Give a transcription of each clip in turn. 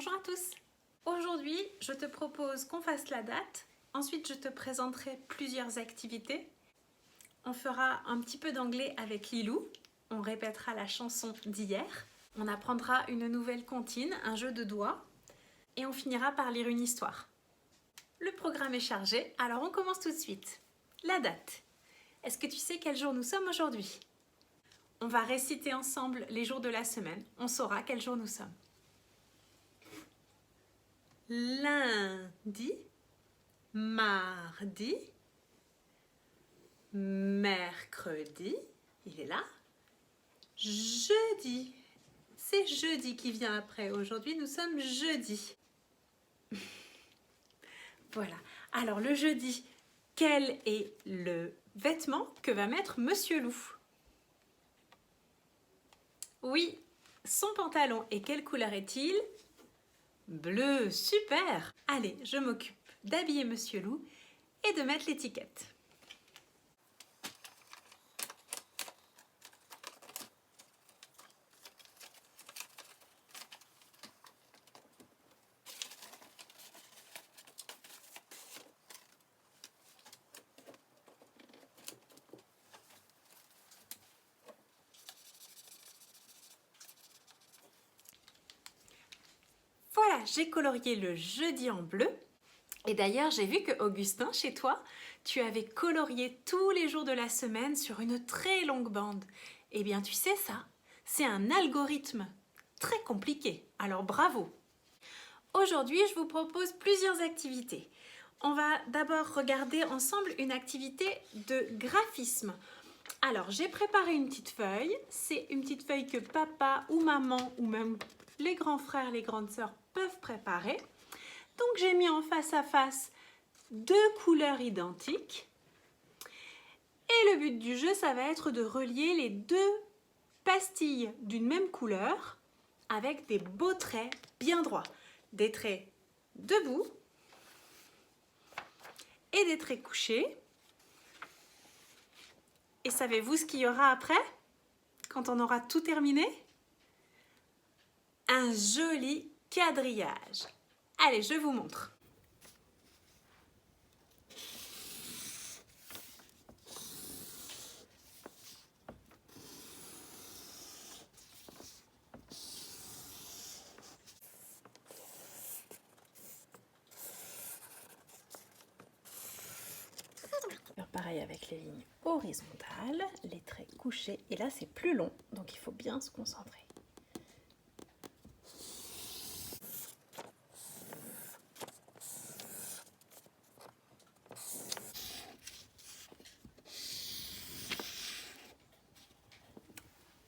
Bonjour à tous. Aujourd'hui, je te propose qu'on fasse la date. Ensuite, je te présenterai plusieurs activités. On fera un petit peu d'anglais avec Lilou. On répétera la chanson d'hier. On apprendra une nouvelle comptine, un jeu de doigts. Et on finira par lire une histoire. Le programme est chargé, alors on commence tout de suite. La date. Est-ce que tu sais quel jour nous sommes aujourd'hui? On va réciter ensemble les jours de la semaine. On saura quel jour nous sommes. Lundi, mardi, mercredi, il est là, jeudi. C'est jeudi qui vient après. Aujourd'hui, nous sommes jeudi. Voilà. Alors, le jeudi, quel est le vêtement que va mettre Monsieur Loup? Oui, son pantalon. Et quelle couleur est-il? Bleu, super! Allez, je m'occupe d'habiller Monsieur Loup et de mettre l'étiquette. Voilà, j'ai colorié le jeudi en bleu. Et d'ailleurs, j'ai vu que Augustin, chez toi, tu avais colorié tous les jours de la semaine sur une très longue bande. Eh bien, tu sais ça, c'est un algorithme très compliqué. Alors, bravo! Aujourd'hui, je vous propose plusieurs activités. On va d'abord regarder ensemble une activité de graphisme. Alors, j'ai préparé une petite feuille. C'est une petite feuille que papa ou maman ou même les grands frères, les grandes sœurs peuvent préparer. Donc, j'ai mis en face à face deux couleurs identiques. Et le but du jeu, ça va être de relier les deux pastilles d'une même couleur avec des beaux traits bien droits. Des traits debout et des traits couchés. Et savez-vous ce qu'il y aura après, quand on aura tout terminé? Un joli quadrillage. Allez, je vous montre. Pareil avec les lignes horizontales, les traits couchés. Et là, c'est plus long, donc il faut bien se concentrer.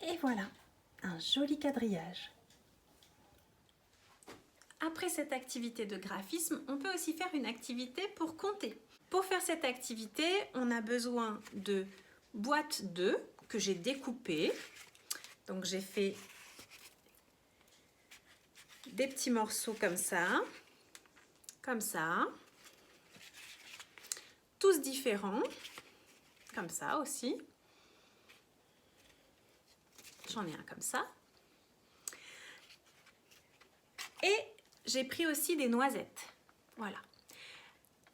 Et voilà, un joli quadrillage. Après cette activité de graphisme, on peut aussi faire une activité pour compter. Pour faire cette activité, on a besoin de boîtes d'œufs que j'ai découpées. Donc j'ai fait des petits morceaux comme ça, tous différents, comme ça aussi. J'en ai un comme ça. Et j'ai pris aussi des noisettes. Voilà.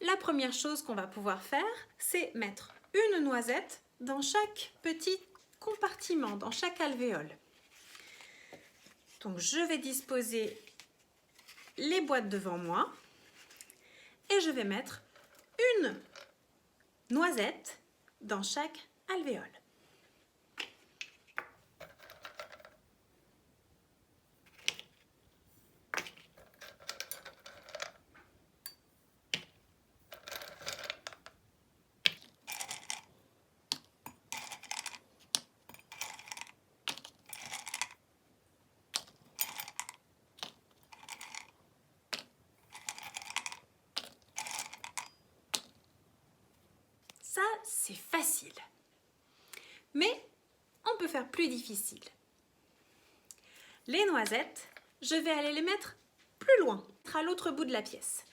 La première chose qu'on va pouvoir faire, c'est mettre une noisette dans chaque petit compartiment, dans chaque alvéole. Donc je vais disposer les boîtes devant moi et je vais mettre une noisette dans chaque alvéole. Ça, c'est facile. Mais on peut faire plus difficile. Les noisettes, je vais aller les mettre plus loin, à l'autre bout de la pièce.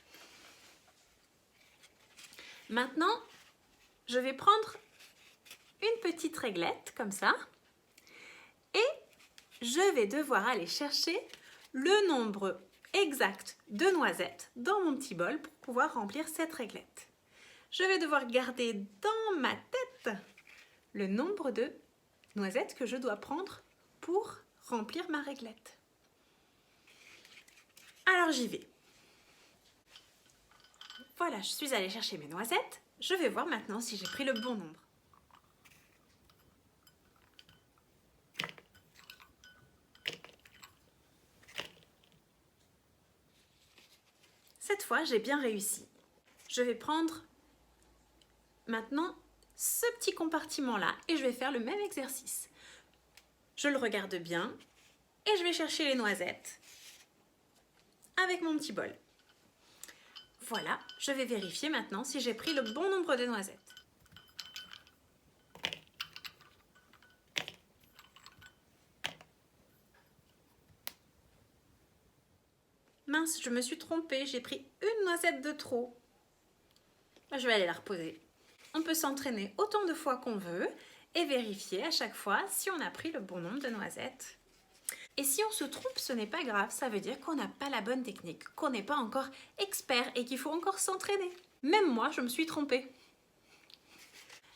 Maintenant, je vais prendre une petite réglette comme ça et je vais devoir aller chercher le nombre exact de noisettes dans mon petit bol pour pouvoir remplir cette réglette. Je vais devoir garder dans ma tête le nombre de noisettes que je dois prendre pour remplir ma réglette. Alors j'y vais. Voilà, je suis allée chercher mes noisettes. Je vais voir maintenant si j'ai pris le bon nombre. Cette fois, j'ai bien réussi. Je vais prendre maintenant ce petit compartiment-là et je vais faire le même exercice. Je le regarde bien et je vais chercher les noisettes avec mon petit bol. Voilà, je vais vérifier maintenant si j'ai pris le bon nombre de noisettes. Mince, je me suis trompée, j'ai pris une noisette de trop. Je vais aller la reposer. On peut s'entraîner autant de fois qu'on veut et vérifier à chaque fois si on a pris le bon nombre de noisettes. Et si on se trompe, ce n'est pas grave, ça veut dire qu'on n'a pas la bonne technique, qu'on n'est pas encore expert et qu'il faut encore s'entraîner. Même moi, je me suis trompée.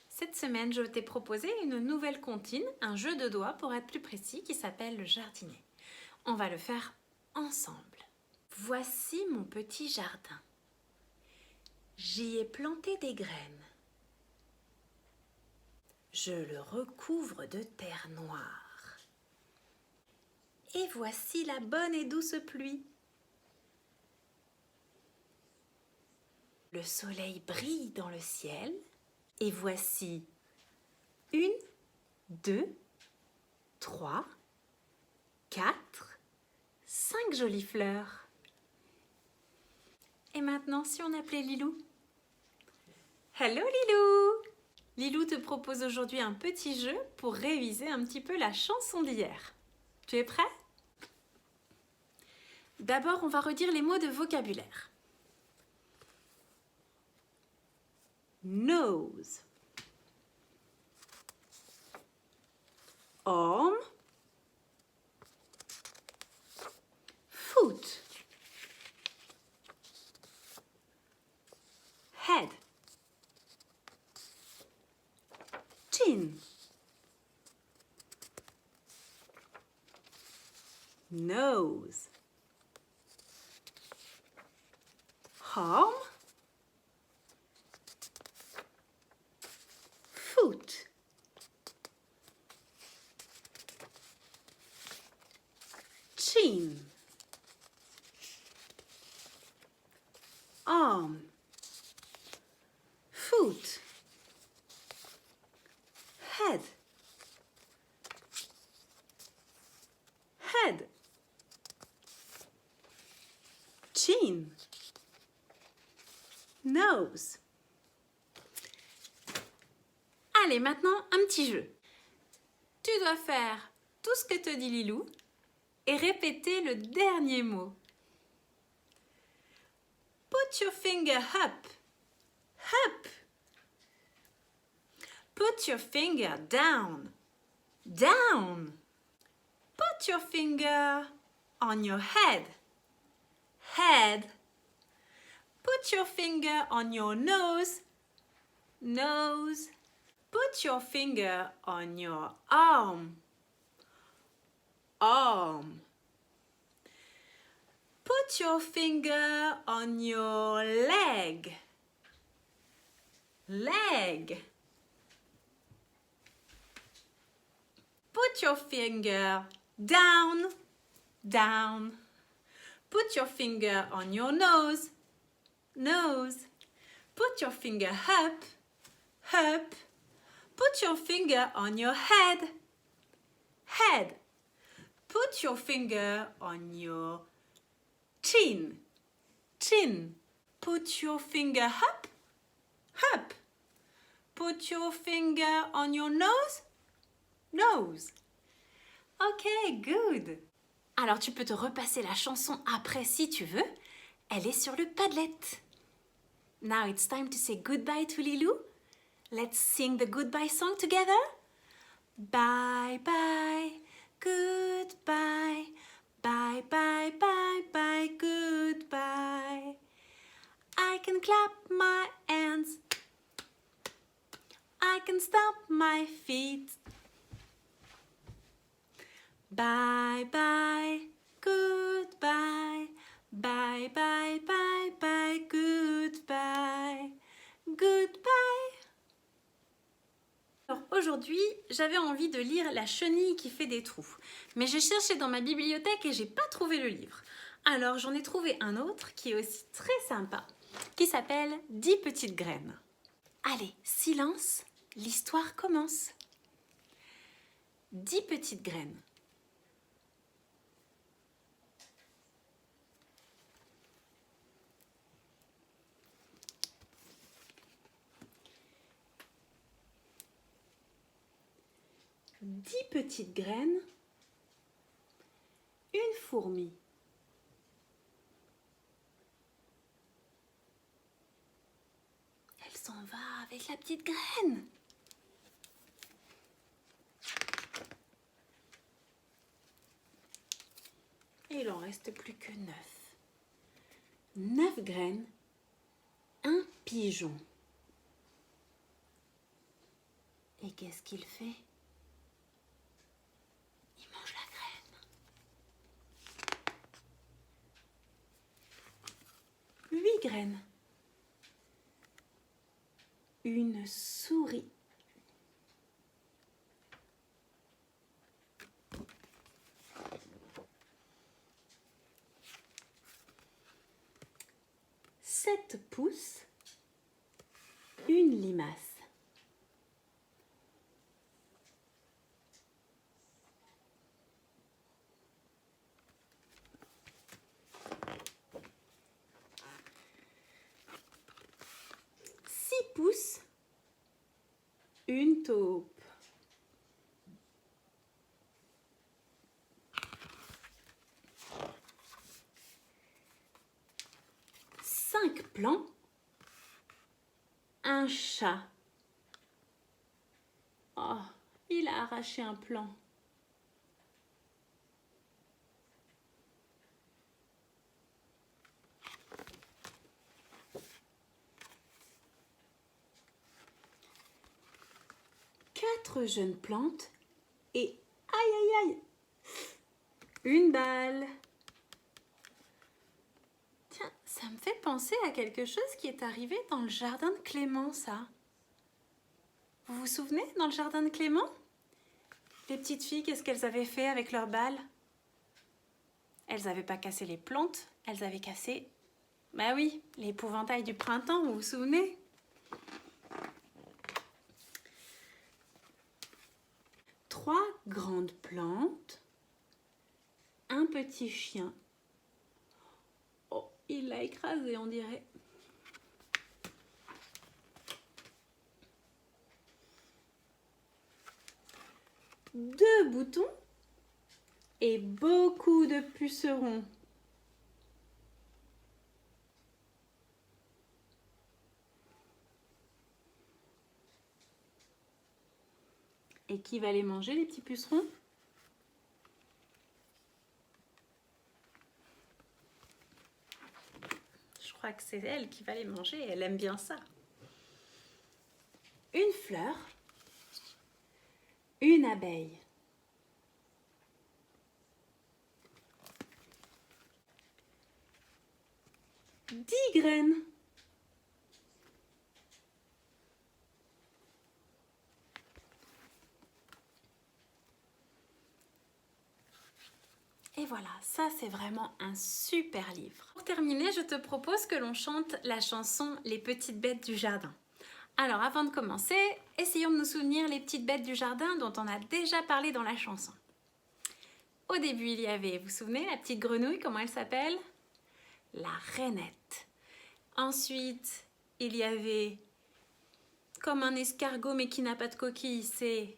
Cette semaine, je t'ai proposé une nouvelle comptine, un jeu de doigts pour être plus précis, qui s'appelle le jardinier. On va le faire ensemble. Voici mon petit jardin. J'y ai planté des graines. Je le recouvre de terre noire. Et voici la bonne et douce pluie. Le soleil brille dans le ciel. Et voici 1, 2, 3, 4, 5 jolies fleurs. Et maintenant, si on appelait Lilou? Hello Lilou! Lilou te propose aujourd'hui un petit jeu pour réviser un petit peu la chanson d'hier. Tu es prêt? D'abord, on va redire les mots de vocabulaire. Nose, arm, foot, head, chin, nose, arm, foot, chin, arm, foot, head, head, chin, nose. Allez, maintenant, un petit jeu. Tu dois faire tout ce que te dit Lilou et répéter le dernier mot. Put your finger up. Up. Put your finger down. Down. Put your finger on your head. Head. Put your finger on your nose. Nose. Put your finger on your arm. Arm. Put your finger on your leg. Leg. Put your finger down. Down. Put your finger on your nose. Nose. Put your finger up. Up. Put your finger on your head. Head. Put your finger on your chin. Chin. Put your finger up. Up. Put your finger on your nose. Nose. Ok, good. Alors tu peux te repasser la chanson après si tu veux. Elle est sur le Padlet. Now it's time to say goodbye to Lilou. Let's sing the goodbye song together. Bye bye, goodbye. Bye, bye, bye, bye, goodbye. I can clap my hands. I can stomp my feet. Bye, bye, goodbye. Bye, bye, bye, bye, goodbye. Goodbye. Alors aujourd'hui, j'avais envie de lire La chenille qui fait des trous. Mais j'ai cherché dans ma bibliothèque et j'ai pas trouvé le livre. Alors j'en ai trouvé un autre qui est aussi très sympa, qui s'appelle 10 petites graines. Allez, silence, l'histoire commence. 10 petites graines. Dix petites graines, une fourmi. Elle s'en va avec la petite graine. Et il en reste plus que 9. 9 graines, un pigeon. Et qu'est-ce qu'il fait ? Il mange la graine. 8 graines. Une souris. Sept pouces. Une limace. Pouces, une taupe. Cinq plants, un chat. Oh, il a arraché un plant. Quatre jeunes plantes et aïe aïe aïe, une balle. Tiens, ça me fait penser à quelque chose qui est arrivé dans le jardin de Clément, ça. Vous vous souvenez, dans le jardin de Clément? Les petites filles, qu'est-ce qu'elles avaient fait avec leurs balles? Elles n'avaient pas cassé les plantes, elles avaient cassé, bah oui, l'épouvantail du printemps, vous vous souvenez? Trois grandes plantes, un petit chien. Oh, il l'a écrasé, on dirait. Deux boutons et beaucoup de pucerons. Et qui va les manger, les petits pucerons? Je crois que c'est elle qui va les manger, elle aime bien ça. Une fleur, une abeille. Dix graines. Et voilà, ça c'est vraiment un super livre. Pour terminer, je te propose que l'on chante la chanson Les petites bêtes du jardin. Alors avant de commencer, essayons de nous souvenir les petites bêtes du jardin dont on a déjà parlé dans la chanson. Au début, il y avait, vous vous souvenez, la petite grenouille, comment elle s'appelle? La rainette. Ensuite, il y avait, comme un escargot mais qui n'a pas de coquille, c'est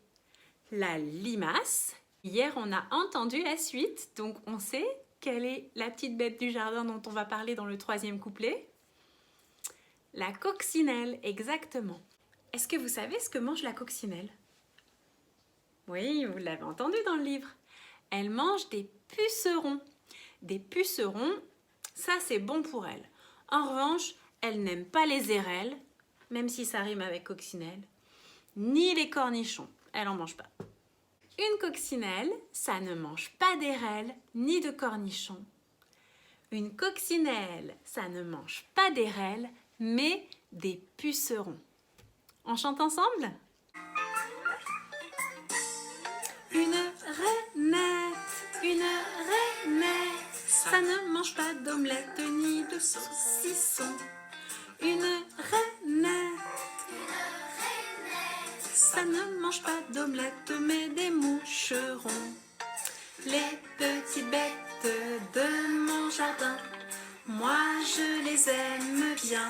la limace. Hier, on a entendu la suite, donc on sait quelle est la petite bête du jardin dont on va parler dans le troisième couplet. La coccinelle, exactement. Est-ce que vous savez ce que mange la coccinelle? Oui, vous l'avez entendu dans le livre. Elle mange des pucerons. des pucerons, ça c'est bon pour elle. En revanche, elle n'aime pas les érelles, même si ça rime avec coccinelle, ni les cornichons, elle n'en mange pas. Une coccinelle, ça ne mange pas d'érelles ni de cornichons. Une coccinelle, ça ne mange pas d'érelles, mais des pucerons. On chante ensemble? Une rainette, ça ne mange pas d'omelette ni de saucisson. Une rainette, ça ne mange pas d'omelette mais des moucherons. Les petites bêtes de mon jardin, moi je les aime bien.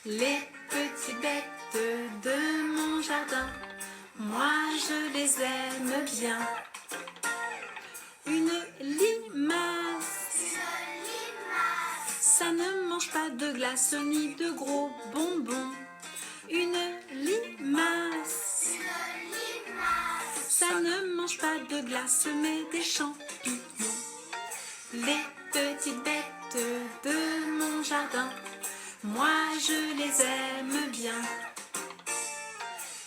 Les petites bêtes de mon jardin, moi je les aime bien. Une limace, ça ne mange pas de glace ni de gros bonbons. Une limace, ça ne mange pas de glace mais des champignons. Les petites bêtes de mon jardin, moi je les aime bien.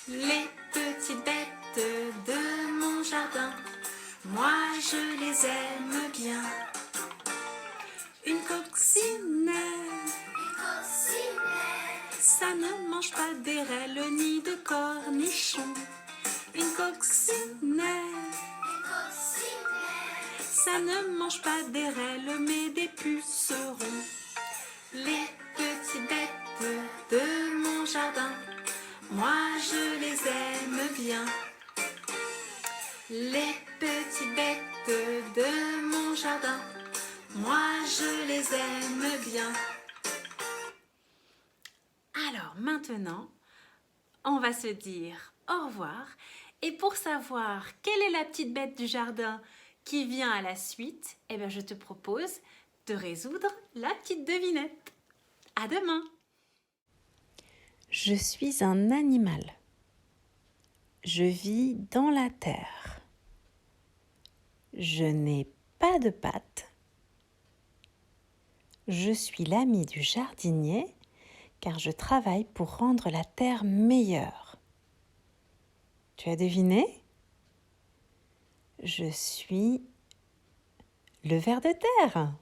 Les petites bêtes de mon jardin, moi je les aime bien. Une coccinelle, ça ne mange pas d'érelles ni de cornichons. Une coccinelle, ça ne mange pas d'érelles mais des pucerons. Les petites bêtes de mon jardin, moi je les aime bien. Les petites bêtes de mon jardin, moi je les aime bien. Alors maintenant, on va se dire au revoir. Et pour savoir quelle est la petite bête du jardin qui vient à la suite, eh bien je te propose de résoudre la petite devinette. À demain! Je suis un animal. Je vis dans la terre. Je n'ai pas de pattes. Je suis l'ami du jardinier car je travaille pour rendre la terre meilleure. Tu as deviné? Je suis le ver de terre.